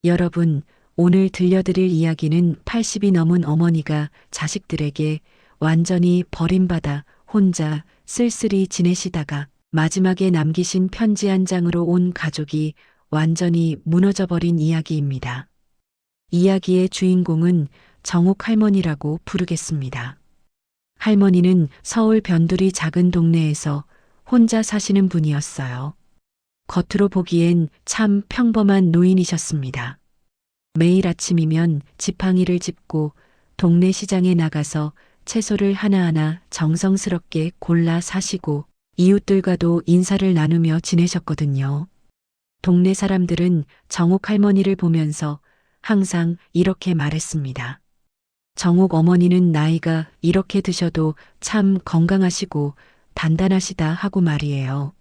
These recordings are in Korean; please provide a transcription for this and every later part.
여러분, 오늘 들려드릴 이야기는 80이 넘은 어머니가 자식들에게 완전히 버림받아 혼자 쓸쓸히 지내시다가 마지막에 남기신 편지 한 장으로 온 가족이 완전히 무너져버린 이야기입니다. 이야기의 주인공은 정옥 할머니라고 부르겠습니다. 할머니는 서울 변두리 작은 동네에서 혼자 사시는 분이었어요. 겉으로 보기엔 참 평범한 노인이셨습니다. 매일 아침이면 지팡이를 짚고 동네 시장에 나가서 채소를 하나하나 정성스럽게 골라 사시고 이웃들과도 인사를 나누며 지내셨거든요. 동네 사람들은 정옥 할머니를 보면서 항상 이렇게 말했습니다. 정옥 어머니는 나이가 이렇게 드셔도 참 건강하시고 단단하시다 하고 말이에요.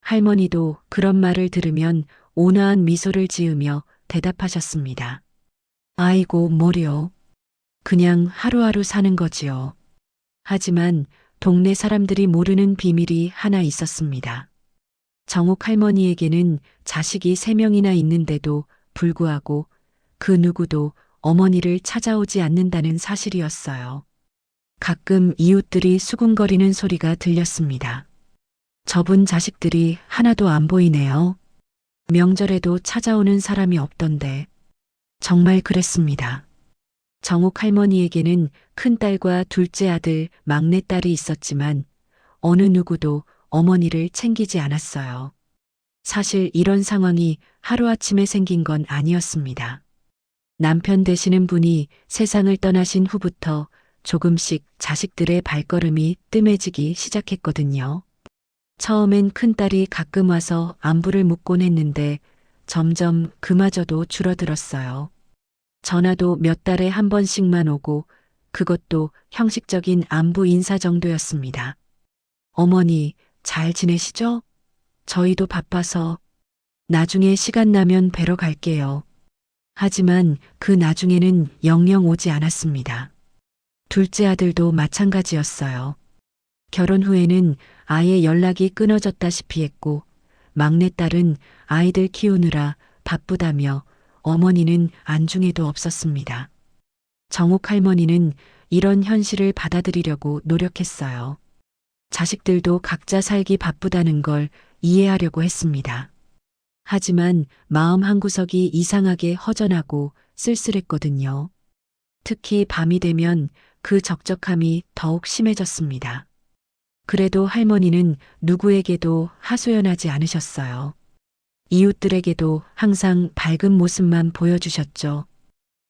할머니도 그런 말을 들으면 온화한 미소를 지으며 대답하셨습니다. 아이고, 뭐려. 그냥 하루하루 사는 거지요. 하지만 동네 사람들이 모르는 비밀이 하나 있었습니다. 정옥 할머니에게는 자식이 3명이나 있는데도 불구하고 그 누구도 어머니를 찾아오지 않는다는 사실이었어요. 가끔 이웃들이 수군거리는 소리가 들렸습니다. 저분 자식들이 하나도 안 보이네요. 명절에도 찾아오는 사람이 없던데. 정말 그랬습니다. 정옥 할머니에게는 큰딸과 둘째 아들, 막내딸이 있었지만 어느 누구도 어머니를 챙기지 않았어요. 사실 이런 상황이 하루아침에 생긴 건 아니었습니다. 남편 되시는 분이 세상을 떠나신 후부터 조금씩 자식들의 발걸음이 뜸해지기 시작했거든요. 처음엔 큰딸이 가끔 와서 안부를 묻곤 했는데 점점 그마저도 줄어들었어요. 전화도 몇 달에 한 번씩만 오고 그것도 형식적인 안부 인사 정도였습니다. 어머니, 잘 지내시죠? 저희도 바빠서 나중에 시간 나면 뵈러 갈게요. 하지만 그 나중에는 영영 오지 않았습니다. 둘째 아들도 마찬가지였어요. 결혼 후에는 아예 연락이 끊어졌다시피 했고 막내딸은 아이들 키우느라 바쁘다며 어머니는 안중에도 없었습니다. 정옥 할머니는 이런 현실을 받아들이려고 노력했어요. 자식들도 각자 살기 바쁘다는 걸 이해하려고 했습니다. 하지만 마음 한구석이 이상하게 허전하고 쓸쓸했거든요. 특히 밤이 되면 그 적적함이 더욱 심해졌습니다. 그래도 할머니는 누구에게도 하소연하지 않으셨어요. 이웃들에게도 항상 밝은 모습만 보여주셨죠.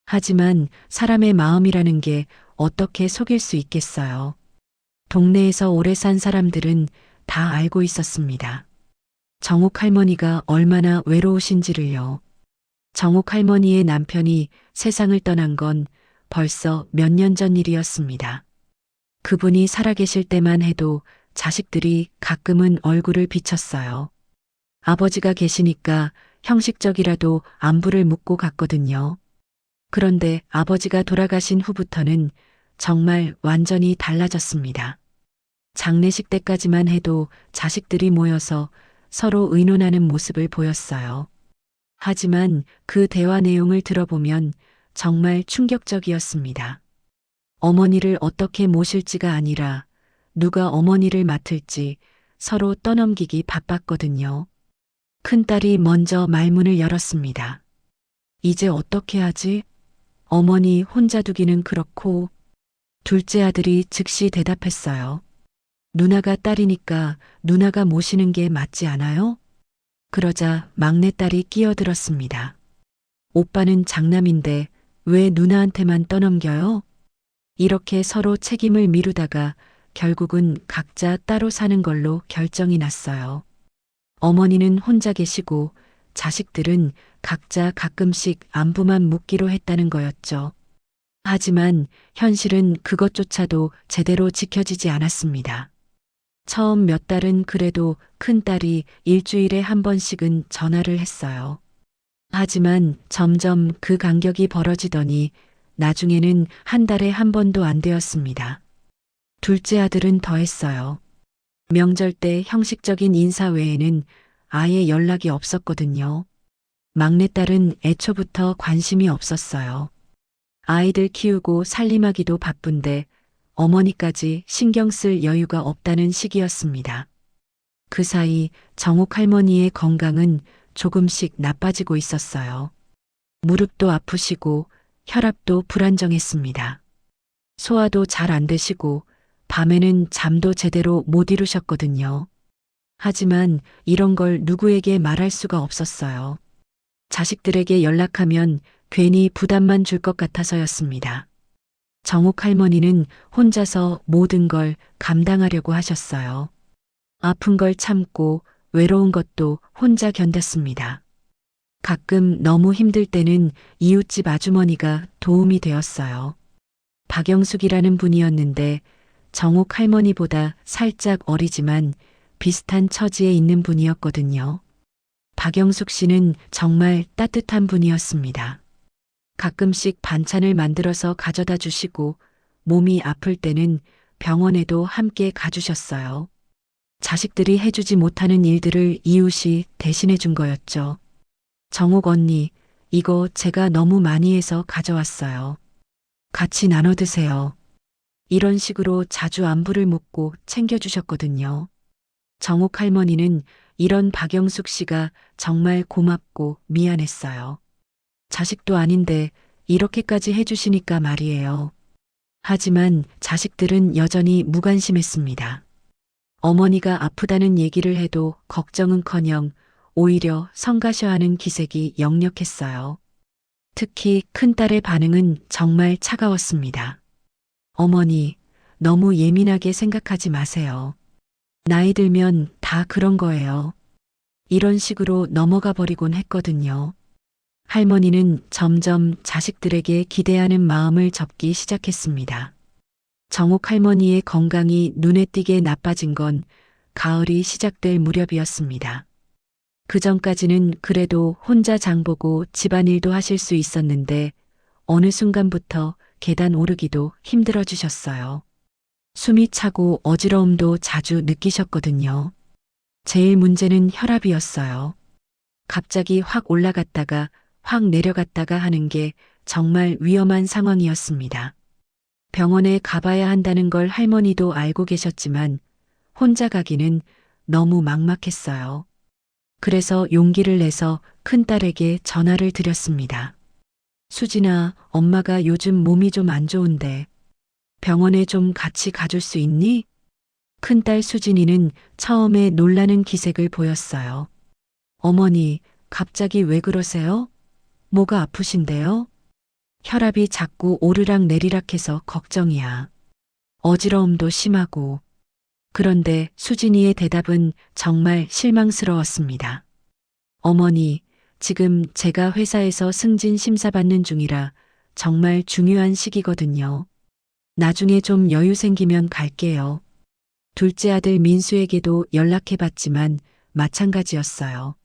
하지만 사람의 마음이라는 게 어떻게 속일 수 있겠어요. 동네에서 오래 산 사람들은 다 알고 있었습니다. 정옥 할머니가 얼마나 외로우신지를요. 정옥 할머니의 남편이 세상을 떠난 건 벌써 몇 년 전 일이었습니다. 그분이 살아계실 때만 해도 자식들이 가끔은 얼굴을 비쳤어요. 아버지가 계시니까 형식적이라도 안부를 묻고 갔거든요. 그런데 아버지가 돌아가신 후부터는 정말 완전히 달라졌습니다. 장례식 때까지만 해도 자식들이 모여서 서로 의논하는 모습을 보였어요. 하지만 그 대화 내용을 들어보면 정말 충격적이었습니다. 어머니를 어떻게 모실지가 아니라 누가 어머니를 맡을지 서로 떠넘기기 바빴거든요. 큰딸이 먼저 말문을 열었습니다. 이제 어떻게 하지? 어머니 혼자 두기는 그렇고. 둘째 아들이 즉시 대답했어요. 누나가 딸이니까 누나가 모시는 게 맞지 않아요? 그러자 막내딸이 끼어들었습니다. 오빠는 장남인데 왜 누나한테만 떠넘겨요? 이렇게 서로 책임을 미루다가 결국은 각자 따로 사는 걸로 결정이 났어요. 어머니는 혼자 계시고 자식들은 각자 가끔씩 안부만 묻기로 했다는 거였죠. 하지만 현실은 그것조차도 제대로 지켜지지 않았습니다. 처음 몇 달은 그래도 큰딸이 일주일에 한 번씩은 전화를 했어요. 하지만 점점 그 간격이 벌어지더니 나중에는 한 달에 한 번도 안 되었습니다. 둘째 아들은 더했어요. 명절 때 형식적인 인사 외에는 아예 연락이 없었거든요. 막내딸은 애초부터 관심이 없었어요. 아이들 키우고 살림하기도 바쁜데 어머니까지 신경 쓸 여유가 없다는 시기였습니다. 그 사이 정옥 할머니의 건강은 조금씩 나빠지고 있었어요. 무릎도 아프시고 혈압도 불안정했습니다. 소화도 잘 안 되시고 밤에는 잠도 제대로 못 이루셨거든요. 하지만 이런 걸 누구에게 말할 수가 없었어요. 자식들에게 연락하면 괜히 부담만 줄 것 같아서였습니다. 정옥 할머니는 혼자서 모든 걸 감당하려고 하셨어요. 아픈 걸 참고 외로운 것도 혼자 견뎠습니다. 가끔 너무 힘들 때는 이웃집 아주머니가 도움이 되었어요. 박영숙이라는 분이었는데 정옥 할머니보다 살짝 어리지만 비슷한 처지에 있는 분이었거든요. 박영숙 씨는 정말 따뜻한 분이었습니다. 가끔씩 반찬을 만들어서 가져다 주시고 몸이 아플 때는 병원에도 함께 가주셨어요. 자식들이 해주지 못하는 일들을 이웃이 대신해 준 거였죠. 정옥 언니, 이거 제가 너무 많이 해서 가져왔어요. 같이 나눠 드세요. 이런 식으로 자주 안부를 묻고 챙겨주셨거든요. 정옥 할머니는 이런 박영숙 씨가 정말 고맙고 미안했어요. 자식도 아닌데 이렇게까지 해주시니까 말이에요. 하지만 자식들은 여전히 무관심했습니다. 어머니가 아프다는 얘기를 해도 걱정은커녕 오히려 성가셔하는 기색이 역력했어요. 특히 큰딸의 반응은 정말 차가웠습니다. 어머니, 너무 예민하게 생각하지 마세요. 나이 들면 다 그런 거예요. 이런 식으로 넘어가 버리곤 했거든요. 할머니는 점점 자식들에게 기대하는 마음을 접기 시작했습니다. 정옥 할머니의 건강이 눈에 띄게 나빠진 건 가을이 시작될 무렵이었습니다. 그 전까지는 그래도 혼자 장보고 집안일도 하실 수 있었는데 어느 순간부터 계단 오르기도 힘들어지셨어요. 숨이 차고 어지러움도 자주 느끼셨거든요. 제일 문제는 혈압이었어요. 갑자기 확 올라갔다가 확 내려갔다가 하는 게 정말 위험한 상황이었습니다. 병원에 가봐야 한다는 걸 할머니도 알고 계셨지만 혼자 가기는 너무 막막했어요. 그래서 용기를 내서 큰딸에게 전화를 드렸습니다. 수진아, 엄마가 요즘 몸이 좀 안 좋은데 병원에 좀 같이 가줄 수 있니? 큰딸 수진이는 처음에 놀라는 기색을 보였어요. 어머니, 갑자기 왜 그러세요? 뭐가 아프신데요? 혈압이 자꾸 오르락 내리락 해서 걱정이야. 어지러움도 심하고. 그런데 수진이의 대답은 정말 실망스러웠습니다. 어머니, 지금 제가 회사에서 승진 심사 받는 중이라 정말 중요한 시기거든요. 나중에 좀 여유 생기면 갈게요. 둘째 아들 민수에게도 연락해봤지만 마찬가지였어요.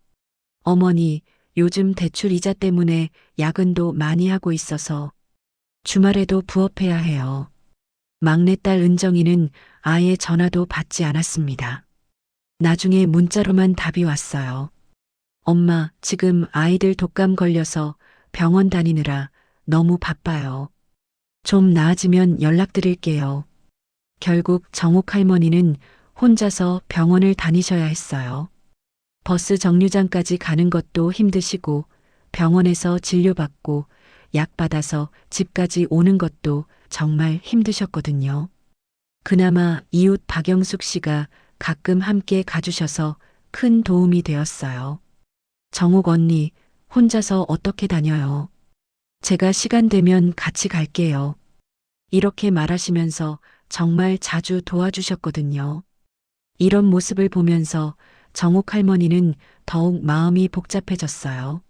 어머니, 요즘 대출 이자 때문에 야근도 많이 하고 있어서 주말에도 부업해야 해요. 막내딸 은정이는 아예 전화도 받지 않았습니다. 나중에 문자로만 답이 왔어요. 엄마, 지금 아이들 독감 걸려서 병원 다니느라 너무 바빠요. 좀 나아지면 연락드릴게요. 결국 정옥 할머니는 혼자서 병원을 다니셔야 했어요. 버스 정류장까지 가는 것도 힘드시고 병원에서 진료받고 약 받아서 집까지 오는 것도 정말 힘드셨거든요. 그나마 이웃 박영숙 씨가 가끔 함께 가주셔서 큰 도움이 되었어요. 정옥 언니, 혼자서 어떻게 다녀요? 제가 시간 되면 같이 갈게요. 이렇게 말하시면서 정말 자주 도와주셨거든요. 이런 모습을 보면서 정옥 할머니는 더욱 마음이 복잡해졌어요.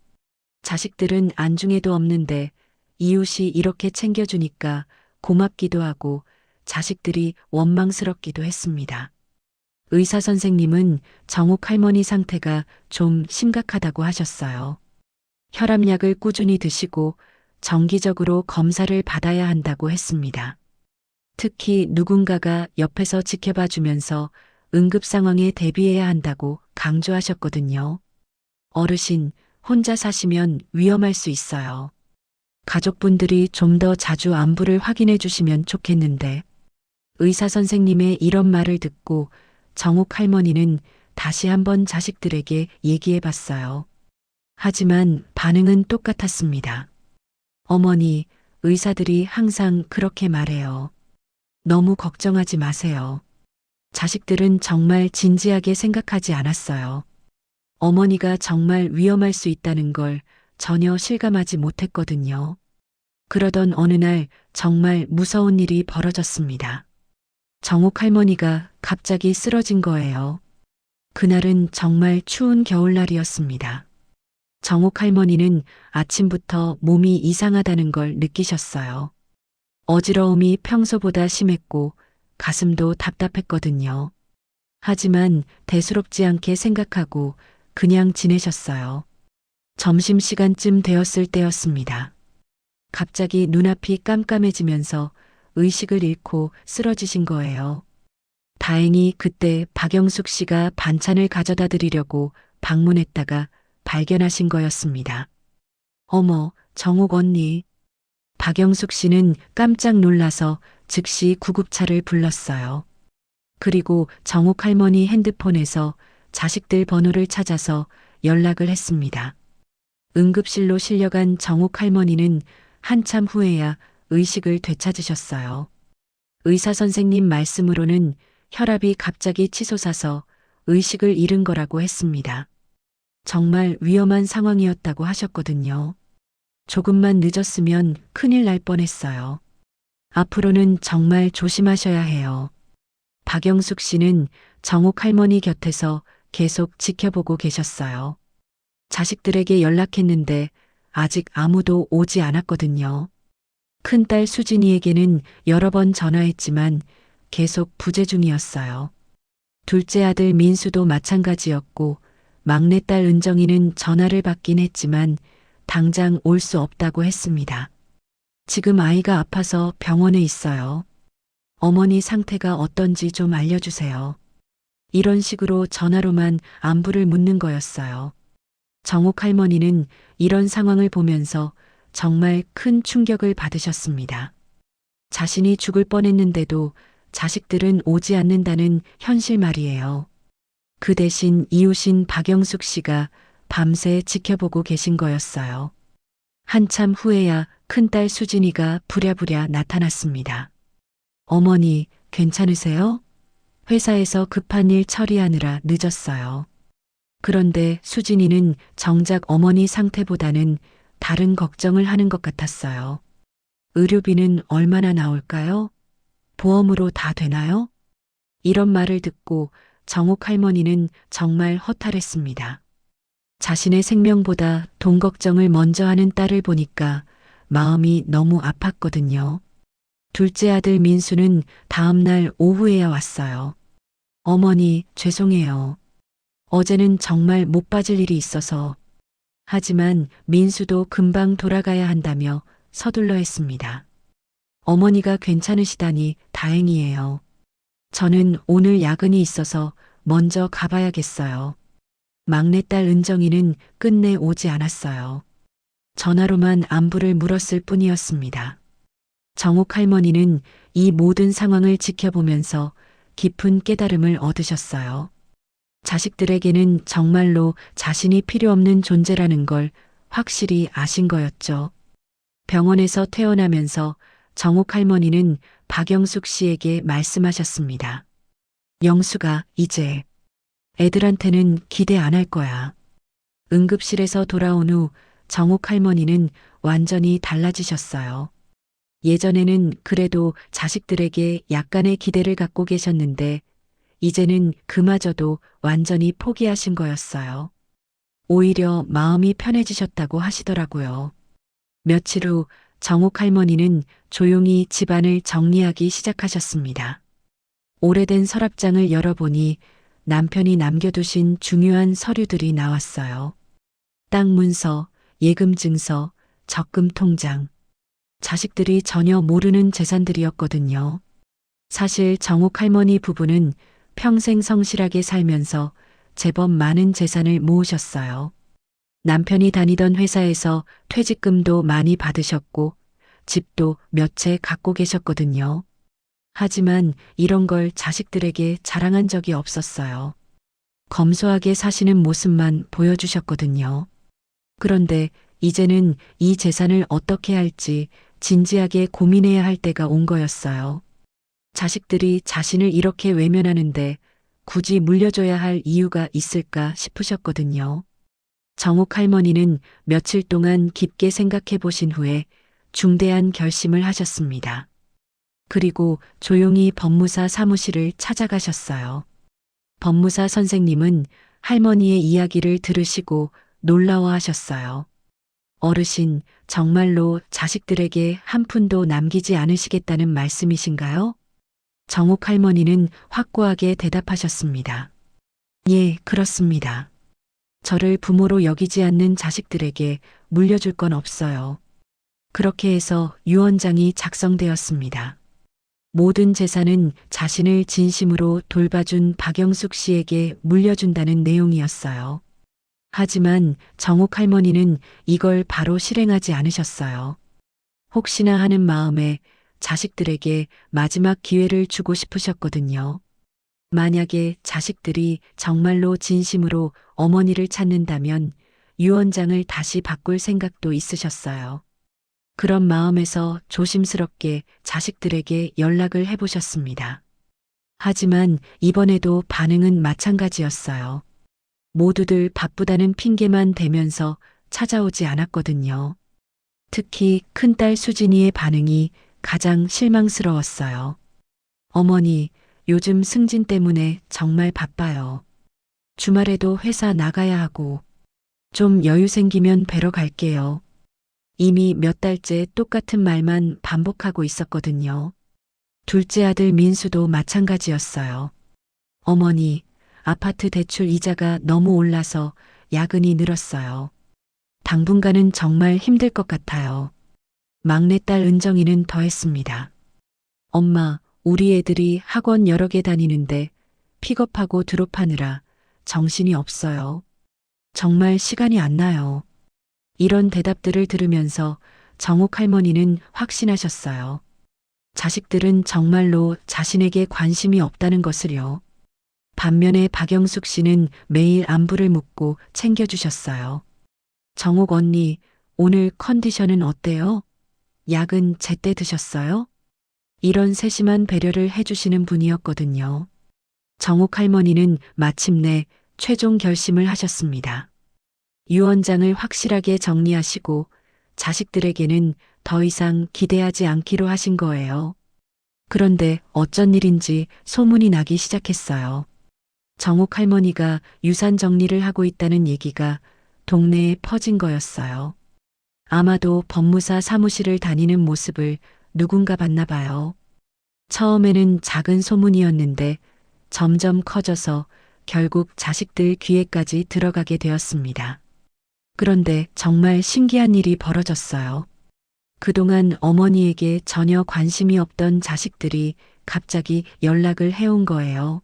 자식들은 안중에도 없는데 이웃이 이렇게 챙겨주니까 고맙기도 하고 자식들이 원망스럽기도 했습니다. 의사 선생님은 정옥 할머니 상태가 좀 심각하다고 하셨어요. 혈압약을 꾸준히 드시고 정기적으로 검사를 받아야 한다고 했습니다. 특히 누군가가 옆에서 지켜봐 주면서 응급 상황에 대비해야 한다고 강조하셨거든요. 어르신, 혼자 사시면 위험할 수 있어요. 가족분들이 좀 더 자주 안부를 확인해 주시면 좋겠는데. 의사 선생님의 이런 말을 듣고 정옥 할머니는 다시 한번 자식들에게 얘기해 봤어요. 하지만 반응은 똑같았습니다. 어머니, 의사들이 항상 그렇게 말해요. 너무 걱정하지 마세요. 자식들은 정말 진지하게 생각하지 않았어요. 어머니가 정말 위험할 수 있다는 걸 전혀 실감하지 못했거든요. 그러던 어느 날 정말 무서운 일이 벌어졌습니다. 정옥 할머니가 갑자기 쓰러진 거예요. 그날은 정말 추운 겨울날이었습니다. 정옥 할머니는 아침부터 몸이 이상하다는 걸 느끼셨어요. 어지러움이 평소보다 심했고 가슴도 답답했거든요. 하지만 대수롭지 않게 생각하고 그냥 지내셨어요. 점심시간쯤 되었을 때였습니다. 갑자기 눈앞이 깜깜해지면서 의식을 잃고 쓰러지신 거예요. 다행히 그때 박영숙 씨가 반찬을 가져다 드리려고 방문했다가 발견하신 거였습니다. 어머, 정옥 언니. 박영숙 씨는 깜짝 놀라서 즉시 구급차를 불렀어요. 그리고 정옥 할머니 핸드폰에서 자식들 번호를 찾아서 연락을 했습니다. 응급실로 실려간 정옥 할머니는 한참 후에야 의식을 되찾으셨어요. 의사 선생님 말씀으로는 혈압이 갑자기 치솟아서 의식을 잃은 거라고 했습니다. 정말 위험한 상황이었다고 하셨거든요. 조금만 늦었으면 큰일 날 뻔했어요. 앞으로는 정말 조심하셔야 해요. 박영숙 씨는 정옥 할머니 곁에서 계속 지켜보고 계셨어요. 자식들에게 연락했는데 아직 아무도 오지 않았거든요. 큰딸 수진이에게는 여러 번 전화했지만 계속 부재 중이었어요. 둘째 아들 민수도 마찬가지였고 막내딸 은정이는 전화를 받긴 했지만 당장 올 수 없다고 했습니다. 지금 아이가 아파서 병원에 있어요. 어머니 상태가 어떤지 좀 알려주세요. 이런 식으로 전화로만 안부를 묻는 거였어요. 정옥 할머니는 이런 상황을 보면서 정말 큰 충격을 받으셨습니다. 자신이 죽을 뻔했는데도 자식들은 오지 않는다는 현실 말이에요. 그 대신 이웃인 박영숙 씨가 밤새 지켜보고 계신 거였어요. 한참 후에야 큰딸 수진이가 부랴부랴 나타났습니다. 어머니, 괜찮으세요? 회사에서 급한 일 처리하느라 늦었어요. 그런데 수진이는 정작 어머니 상태보다는 다른 걱정을 하는 것 같았어요. 의료비는 얼마나 나올까요? 보험으로 다 되나요? 이런 말을 듣고 정옥 할머니는 정말 허탈했습니다. 자신의 생명보다 돈 걱정을 먼저 하는 딸을 보니까 마음이 너무 아팠거든요. 둘째 아들 민수는 다음 날 오후에야 왔어요. 어머니, 죄송해요. 어제는 정말 못 빠질 일이 있어서. 하지만 민수도 금방 돌아가야 한다며 서둘러 했습니다. 어머니가 괜찮으시다니 다행이에요. 저는 오늘 야근이 있어서 먼저 가봐야겠어요. 막내딸 은정이는 끝내 오지 않았어요. 전화로만 안부를 물었을 뿐이었습니다. 정옥 할머니는 이 모든 상황을 지켜보면서 깊은 깨달음을 얻으셨어요. 자식들에게는 정말로 자신이 필요 없는 존재라는 걸 확실히 아신 거였죠. 병원에서 퇴원하면서 정옥 할머니는 박영숙 씨에게 말씀하셨습니다. 영숙아, 이제 애들한테는 기대 안 할 거야. 응급실에서 돌아온 후 정옥 할머니는 완전히 달라지셨어요. 예전에는 그래도 자식들에게 약간의 기대를 갖고 계셨는데 이제는 그마저도 완전히 포기하신 거였어요. 오히려 마음이 편해지셨다고 하시더라고요. 며칠 후 정옥 할머니는 조용히 집안을 정리하기 시작하셨습니다. 오래된 서랍장을 열어보니 남편이 남겨두신 중요한 서류들이 나왔어요. 땅 문서, 예금 증서, 적금 통장. 자식들이 전혀 모르는 재산들이었거든요. 사실 정옥 할머니 부부는 평생 성실하게 살면서 제법 많은 재산을 모으셨어요. 남편이 다니던 회사에서 퇴직금도 많이 받으셨고 집도 몇 채 갖고 계셨거든요. 하지만 이런 걸 자식들에게 자랑한 적이 없었어요. 검소하게 사시는 모습만 보여주셨거든요. 그런데 이제는 이 재산을 어떻게 할지 진지하게 고민해야 할 때가 온 거였어요. 자식들이 자신을 이렇게 외면하는데 굳이 물려줘야 할 이유가 있을까 싶으셨거든요. 정옥 할머니는 며칠 동안 깊게 생각해 보신 후에 중대한 결심을 하셨습니다. 그리고 조용히 법무사 사무실을 찾아가셨어요. 법무사 선생님은 할머니의 이야기를 들으시고 놀라워하셨어요. 어르신, 정말로 자식들에게 한 푼도 남기지 않으시겠다는 말씀이신가요? 정옥 할머니는 확고하게 대답하셨습니다. 예, 그렇습니다. 저를 부모로 여기지 않는 자식들에게 물려줄 건 없어요. 그렇게 해서 유언장이 작성되었습니다. 모든 재산은 자신을 진심으로 돌봐준 박영숙 씨에게 물려준다는 내용이었어요. 하지만 정옥 할머니는 이걸 바로 실행하지 않으셨어요. 혹시나 하는 마음에 자식들에게 마지막 기회를 주고 싶으셨거든요. 만약에 자식들이 정말로 진심으로 어머니를 찾는다면 유언장을 다시 바꿀 생각도 있으셨어요. 그런 마음에서 조심스럽게 자식들에게 연락을 해보셨습니다. 하지만 이번에도 반응은 마찬가지였어요. 모두들 바쁘다는 핑계만 대면서 찾아오지 않았거든요. 특히 큰딸 수진이의 반응이 가장 실망스러웠어요. 어머니, 요즘 승진 때문에 정말 바빠요. 주말에도 회사 나가야 하고 좀 여유 생기면 뵈러 갈게요. 이미 몇 달째 똑같은 말만 반복하고 있었거든요. 둘째 아들 민수도 마찬가지였어요. 어머니, 아파트 대출 이자가 너무 올라서 야근이 늘었어요. 당분간은 정말 힘들 것 같아요. 막내딸 은정이는 더했습니다. 엄마, 우리 애들이 학원 여러 개 다니는데 픽업하고 드롭하느라 정신이 없어요. 정말 시간이 안 나요. 이런 대답들을 들으면서 정옥 할머니는 확신하셨어요. 자식들은 정말로 자신에게 관심이 없다는 것을요. 반면에 박영숙 씨는 매일 안부를 묻고 챙겨주셨어요. 정옥 언니, 오늘 컨디션은 어때요? 약은 제때 드셨어요? 이런 세심한 배려를 해주시는 분이었거든요. 정옥 할머니는 마침내 최종 결심을 하셨습니다. 유언장을 확실하게 정리하시고 자식들에게는 더 이상 기대하지 않기로 하신 거예요. 그런데 어쩐 일인지 소문이 나기 시작했어요. 정옥 할머니가 유산 정리를 하고 있다는 얘기가 동네에 퍼진 거였어요. 아마도 법무사 사무실을 다니는 모습을 누군가 봤나 봐요. 처음에는 작은 소문이었는데 점점 커져서 결국 자식들 귀에까지 들어가게 되었습니다. 그런데 정말 신기한 일이 벌어졌어요. 그동안 어머니에게 전혀 관심이 없던 자식들이 갑자기 연락을 해온 거예요.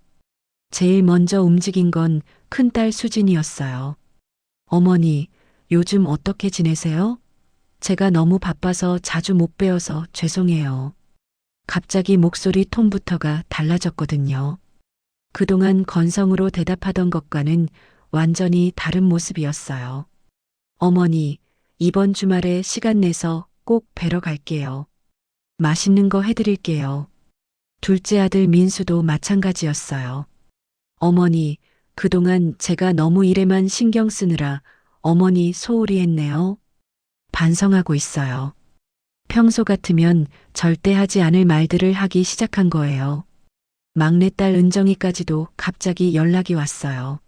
제일 먼저 움직인 건 큰딸 수진이었어요. 어머니, 요즘 어떻게 지내세요? 제가 너무 바빠서 자주 못 뵈어서 죄송해요. 갑자기 목소리 톤부터가 달라졌거든요. 그동안 건성으로 대답하던 것과는 완전히 다른 모습이었어요. 어머니, 이번 주말에 시간 내서 꼭 뵈러 갈게요. 맛있는 거 해드릴게요. 둘째 아들 민수도 마찬가지였어요. 어머니, 그동안 제가 너무 일에만 신경 쓰느라 어머니 소홀히 했네요. 반성하고 있어요. 평소 같으면 절대 하지 않을 말들을 하기 시작한 거예요. 막내딸 은정이까지도 갑자기 연락이 왔어요.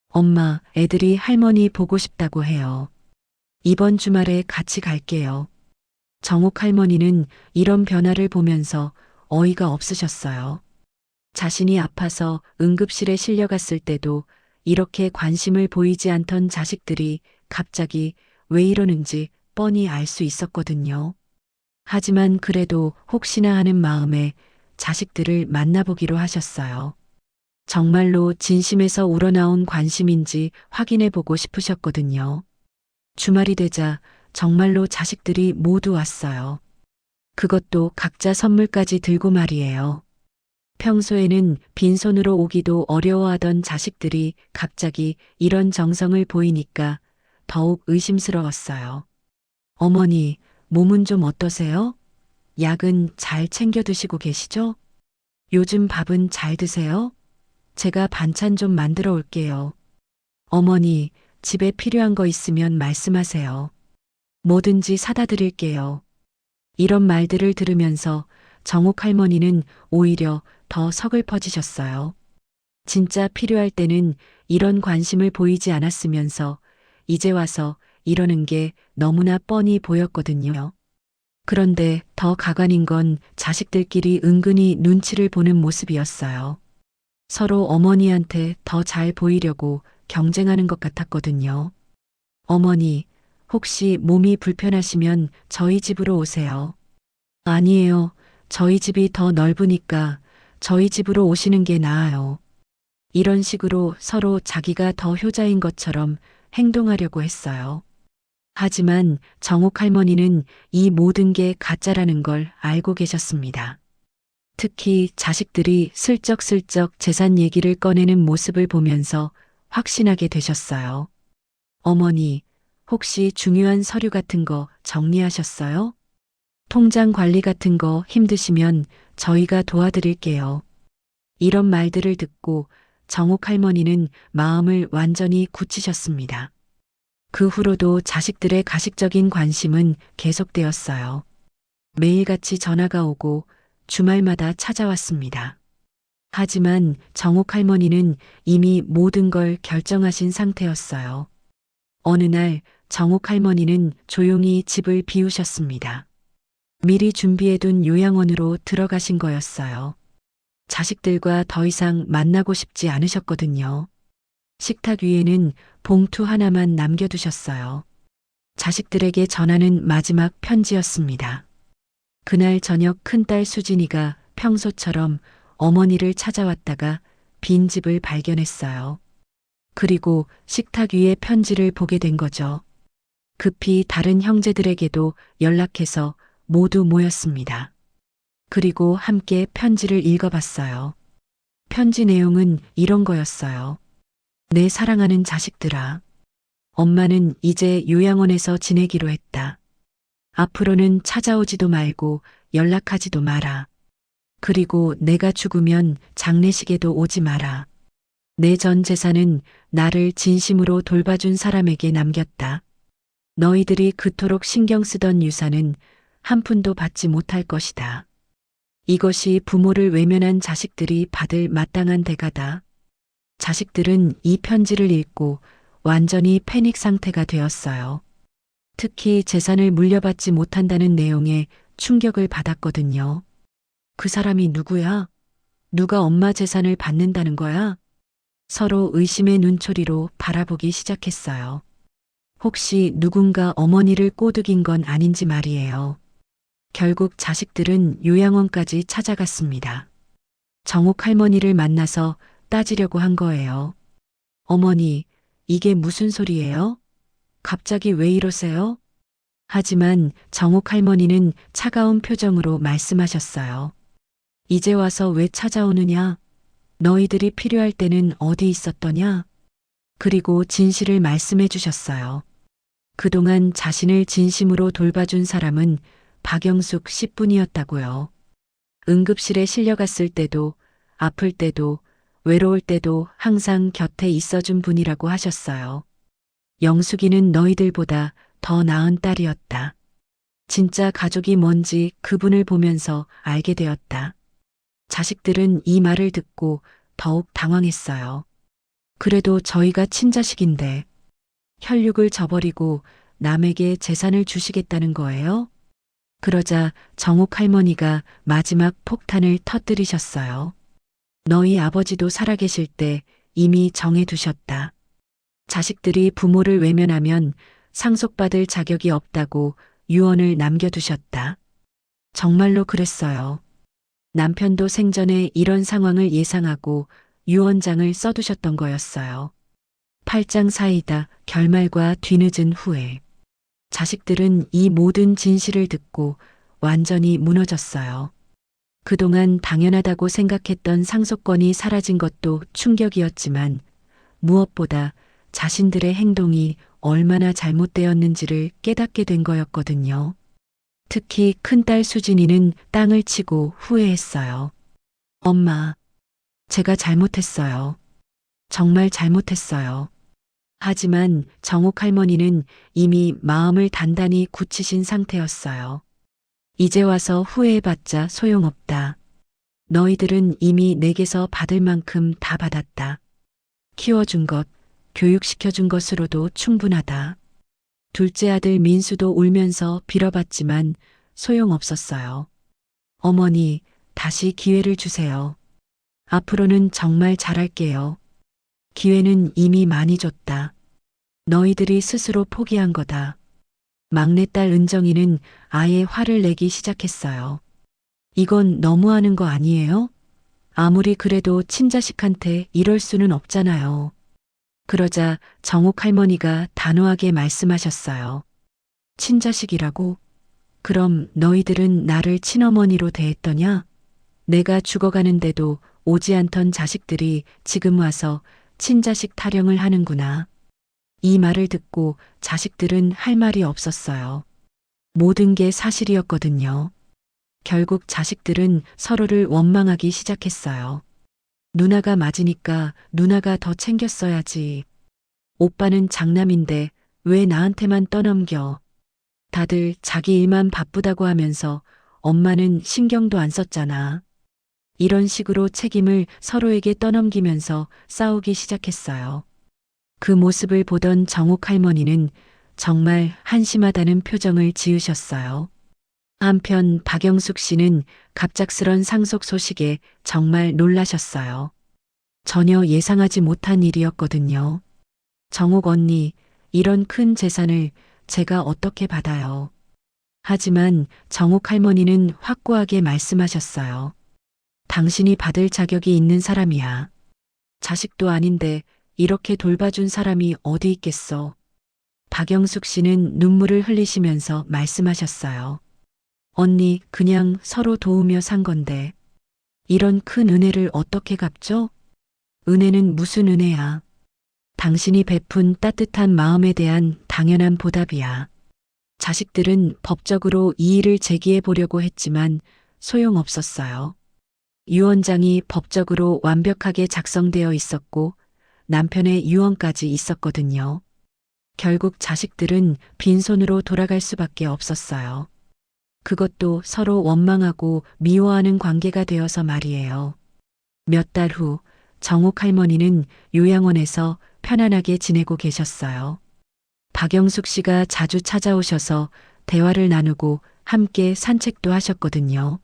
엄마, 애들이 할머니 보고 싶다고 해요. 이번 주말에 같이 갈게요. 정옥 할머니는 이런 변화를 보면서 어이가 없으셨어요. 자신이 아파서 응급실에 실려갔을 때도 이렇게 관심을 보이지 않던 자식들이 갑자기 왜 이러는지 뻔히 알 수 있었거든요. 하지만 그래도 혹시나 하는 마음에 자식들을 만나보기로 하셨어요. 정말로 진심에서 우러나온 관심인지 확인해 보고 싶으셨거든요. 주말이 되자 정말로 자식들이 모두 왔어요. 그것도 각자 선물까지 들고 말이에요. 평소에는 빈손으로 오기도 어려워하던 자식들이 갑자기 이런 정성을 보이니까 더욱 의심스러웠어요. 어머니, 몸은 좀 어떠세요? 약은 잘 챙겨 드시고 계시죠? 요즘 밥은 잘 드세요? 제가 반찬 좀 만들어 올게요. 어머니, 집에 필요한 거 있으면 말씀하세요. 뭐든지 사다 드릴게요. 이런 말들을 들으면서 정옥 할머니는 오히려 더 서글퍼지셨어요. 진짜 필요할 때는 이런 관심을 보이지 않았으면서 이제 와서 이러는 게 너무나 뻔히 보였거든요. 그런데 더 가관인 건 자식들끼리 은근히 눈치를 보는 모습이었어요. 서로 어머니한테 더 잘 보이려고 경쟁하는 것 같았거든요. 어머니, 혹시 몸이 불편하시면 저희 집으로 오세요. 아니에요. 저희 집이 더 넓으니까 저희 집으로 오시는 게 나아요. 이런 식으로 서로 자기가 더 효자인 것처럼 행동하려고 했어요. 하지만 정옥 할머니는 이 모든 게 가짜라는 걸 알고 계셨습니다. 특히 자식들이 슬쩍슬쩍 재산 얘기를 꺼내는 모습을 보면서 확신하게 되셨어요. 어머니, 혹시 중요한 서류 같은 거 정리하셨어요? 통장 관리 같은 거 힘드시면 저희가 도와드릴게요. 이런 말들을 듣고 정옥 할머니는 마음을 완전히 굳히셨습니다. 그 후로도 자식들의 가식적인 관심은 계속되었어요. 매일같이 전화가 오고 주말마다 찾아왔습니다. 하지만 정옥 할머니는 이미 모든 걸 결정하신 상태였어요. 어느 날 정옥 할머니는 조용히 집을 비우셨습니다. 미리 준비해둔 요양원으로 들어가신 거였어요. 자식들과 더 이상 만나고 싶지 않으셨거든요. 식탁 위에는 봉투 하나만 남겨두셨어요. 자식들에게 전하는 마지막 편지였습니다. 그날 저녁 큰딸 수진이가 평소처럼 어머니를 찾아왔다가 빈집을 발견했어요. 그리고 식탁 위에 편지를 보게 된 거죠. 급히 다른 형제들에게도 연락해서 모두 모였습니다. 그리고 함께 편지를 읽어봤어요. 편지 내용은 이런 거였어요. 내 사랑하는 자식들아. 엄마는 이제 요양원에서 지내기로 했다. 앞으로는 찾아오지도 말고 연락하지도 마라. 그리고 내가 죽으면 장례식에도 오지 마라. 내 전 재산은 나를 진심으로 돌봐준 사람에게 남겼다. 너희들이 그토록 신경 쓰던 유산은 한 푼도 받지 못할 것이다. 이것이 부모를 외면한 자식들이 받을 마땅한 대가다. 자식들은 이 편지를 읽고 완전히 패닉 상태가 되었어요. 특히 재산을 물려받지 못한다는 내용에 충격을 받았거든요. 그 사람이 누구야? 누가 엄마 재산을 받는다는 거야? 서로 의심의 눈초리로 바라보기 시작했어요. 혹시 누군가 어머니를 꼬드긴 건 아닌지 말이에요. 결국 자식들은 요양원까지 찾아갔습니다. 정옥 할머니를 만나서 따지려고 한 거예요. 어머니, 이게 무슨 소리예요? 갑자기 왜 이러세요? 하지만 정옥 할머니는 차가운 표정으로 말씀하셨어요. 이제 와서 왜 찾아오느냐? 너희들이 필요할 때는 어디 있었더냐? 그리고 진실을 말씀해 주셨어요. 그동안 자신을 진심으로 돌봐준 사람은 박영숙 씨뿐이었다고요. 응급실에 실려갔을 때도, 아플 때도, 외로울 때도 항상 곁에 있어준 분이라고 하셨어요. 영숙이는 너희들보다 더 나은 딸이었다. 진짜 가족이 뭔지 그분을 보면서 알게 되었다. 자식들은 이 말을 듣고 더욱 당황했어요. 그래도 저희가 친자식인데 혈육을 저버리고 남에게 재산을 주시겠다는 거예요? 그러자 정옥 할머니가 마지막 폭탄을 터뜨리셨어요. 너희 아버지도 살아계실 때 이미 정해두셨다. 자식들이 부모를 외면하면 상속받을 자격이 없다고 유언을 남겨두셨다. 정말로 그랬어요. 남편도 생전에 이런 상황을 예상하고 유언장을 써두셨던 거였어요. 팔짱 사이다 결말과 뒤늦은 후회. 자식들은 이 모든 진실을 듣고 완전히 무너졌어요. 그동안 당연하다고 생각했던 상속권이 사라진 것도 충격이었지만 무엇보다 자신들의 행동이 얼마나 잘못되었는지를 깨닫게 된 거였거든요. 특히 큰딸 수진이는 땅을 치고 후회했어요. 엄마, 제가 잘못했어요. 정말 잘못했어요. 하지만 정옥 할머니는 이미 마음을 단단히 굳히신 상태였어요. 이제 와서 후회해봤자 소용없다. 너희들은 이미 내게서 받을 만큼 다 받았다. 키워준 것, 교육시켜준 것으로도 충분하다. 둘째 아들 민수도 울면서 빌어봤지만 소용없었어요. 어머니, 다시 기회를 주세요. 앞으로는 정말 잘할게요. 기회는 이미 많이 줬다. 너희들이 스스로 포기한 거다. 막내딸 은정이는 아예 화를 내기 시작했어요. 이건 너무하는 거 아니에요? 아무리 그래도 친자식한테 이럴 수는 없잖아요. 그러자 정옥 할머니가 단호하게 말씀하셨어요. 친자식이라고? 그럼 너희들은 나를 친어머니로 대했더냐? 내가 죽어가는데도 오지 않던 자식들이 지금 와서 친자식 타령을 하는구나. 이 말을 듣고 자식들은 할 말이 없었어요. 모든 게 사실이었거든요. 결국 자식들은 서로를 원망하기 시작했어요. 누나가 맞으니까 누나가 더 챙겼어야지. 오빠는 장남인데 왜 나한테만 떠넘겨. 다들 자기 일만 바쁘다고 하면서 엄마는 신경도 안 썼잖아. 이런 식으로 책임을 서로에게 떠넘기면서 싸우기 시작했어요. 그 모습을 보던 정옥 할머니는 정말 한심하다는 표정을 지으셨어요. 한편 박영숙 씨는 갑작스런 상속 소식에 정말 놀라셨어요. 전혀 예상하지 못한 일이었거든요. 정옥 언니, 이런 큰 재산을 제가 어떻게 받아요. 하지만 정옥 할머니는 확고하게 말씀하셨어요. 당신이 받을 자격이 있는 사람이야. 자식도 아닌데 이렇게 돌봐준 사람이 어디 있겠어. 박영숙 씨는 눈물을 흘리시면서 말씀하셨어요. 언니, 그냥 서로 도우며 산 건데. 이런 큰 은혜를 어떻게 갚죠? 은혜는 무슨 은혜야. 당신이 베푼 따뜻한 마음에 대한 당연한 보답이야. 자식들은 법적으로 이의를 제기해 보려고 했지만 소용없었어요. 유언장이 법적으로 완벽하게 작성되어 있었고 남편의 유언까지 있었거든요. 결국 자식들은 빈손으로 돌아갈 수밖에 없었어요. 그것도 서로 원망하고 미워하는 관계가 되어서 말이에요. 몇 달 후 정옥 할머니는 요양원에서 편안하게 지내고 계셨어요. 박영숙 씨가 자주 찾아오셔서 대화를 나누고 함께 산책도 하셨거든요.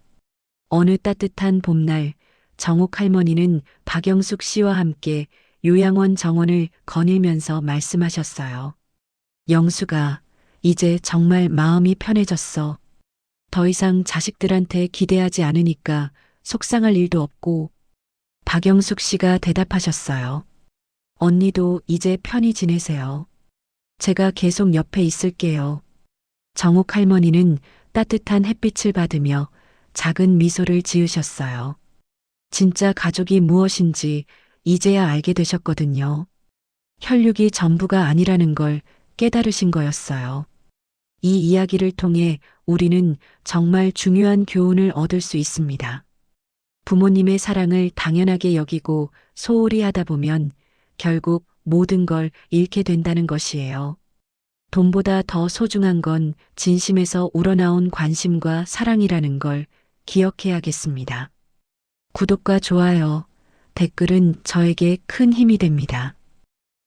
어느 따뜻한 봄날 정옥 할머니는 박영숙 씨와 함께 요양원 정원을 거닐면서 말씀하셨어요. 영숙아, 이제 정말 마음이 편해졌어. 더 이상 자식들한테 기대하지 않으니까 속상할 일도 없고. 박영숙 씨가 대답하셨어요. 언니도 이제 편히 지내세요. 제가 계속 옆에 있을게요. 정옥 할머니는 따뜻한 햇빛을 받으며 작은 미소를 지으셨어요. 진짜 가족이 무엇인지 이제야 알게 되셨거든요. 혈육이 전부가 아니라는 걸 깨달으신 거였어요. 이 이야기를 통해 우리는 정말 중요한 교훈을 얻을 수 있습니다. 부모님의 사랑을 당연하게 여기고 소홀히 하다 보면 결국 모든 걸 잃게 된다는 것이에요. 돈보다 더 소중한 건 진심에서 우러나온 관심과 사랑이라는 걸 기억해야겠습니다. 구독과 좋아요, 댓글은 저에게 큰 힘이 됩니다.